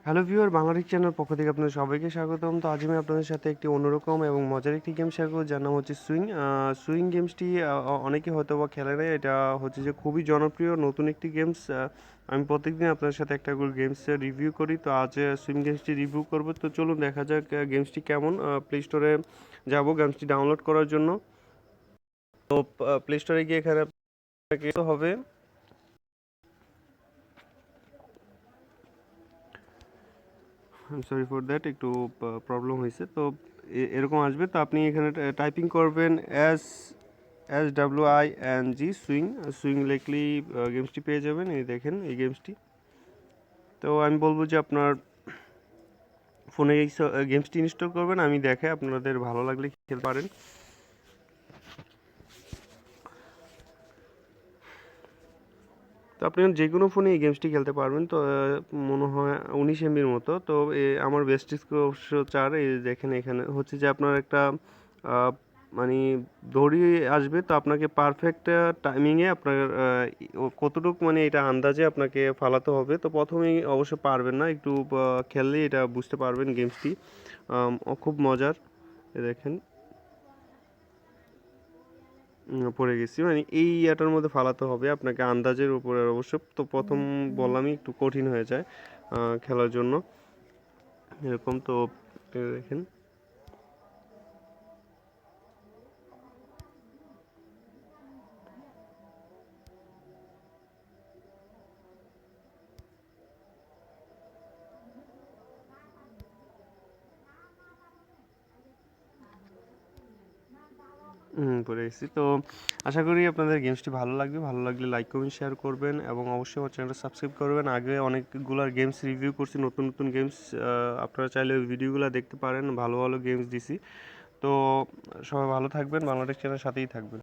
Hello viewer, Bangladesh channel পক্ষ থেকে আপনাদের সবাইকে স্বাগতম। তো আজ আমি আপনাদের সাথে একটি অন্যরকম এবং মজার একটি গেম শেয়ার করব, যার নাম হচ্ছে সুইং। সুইং গেমসটি অনেকে হয়তো বা খেলে নেয়। এটা হচ্ছে যে খুবই জনপ্রিয় নতুন একটি গেমস। আমি প্রত্যেকদিন আপনাদের সাথে একটা করে গেমস রিভিউ করি। তো আজ সুইং গেমসটি রিভিউ করব। তো চলুন দেখা যাক গেমসটি কেমন। প্লে স্টোরে যাব গেমসটি ডাউনলোড করার জন্য। তো প্লে স্টোরে গিয়ে এখানে আপনাকে হবে, সরি ফর দ্যাট, একটু প্রবলেম হয়েছে। তো এরকম আসবে। তো আপনি এখানে টাইপিং করবেন SWING সুইং। সুইং লিখলেই গেমসটি পেয়ে যাবেন। এই দেখেন এই গেমসটি। তো আমি বলবো যে আপনার ফোনে এই গেমসটি ইনস্টল করবেন। আমি দেখে আপনাদের ভালো লাগলে খেলতে পারেন। তো আপনি যে কোনো ফোনে এই গেমসটি খেলতে পারবেন। তো মনে হয় 19 MBর মতো। তো আমার বেস্ট স্কোর অবশ্য 4। এই দেখেন এখানে হচ্ছে যে আপনার একটা আহ, মানে দড়ি আসবে। তো আপনাকে পারফেক্ট টাইমিংয়ে আপনার কতটুকু মানে এটা আন্দাজে আপনাকে ফালাতে হবে। তো প্রথমেই অবশ্য পারবেন না, একটু খেললেই এটা বুঝতে পারবেন গেমসটি। খুব মজার। এ দেখেন পড়ে গেছি, মানে এই ইয়াটার মধ্যে ফালাতে হবে আপনাকে আন্দাজের উপরে অবশ্য। তো প্রথম বললামই একটু কঠিন হয়ে যায় খেলার জন্য এরকম। তো দেখেন পড়ে গেছি। তো আশা করি আপনাদের গেমসটি ভালো লাগবে। ভালো লাগলে লাইক কমেন্ট শেয়ার করবেন এবং অবশ্যই আমার চ্যানেলটা সাবস্ক্রাইব করবেন। আগে অনেকগুলো গেমস রিভিউ করছি, নতুন নতুন গেমস। আপনারা চাইলে ওই ভিডিওগুলো দেখতে পারেন, ভালো ভালো গেমস দিছি। তো সবাই ভালো থাকবেন, বাংলাদেশ চ্যানেলের সাথেই থাকবেন।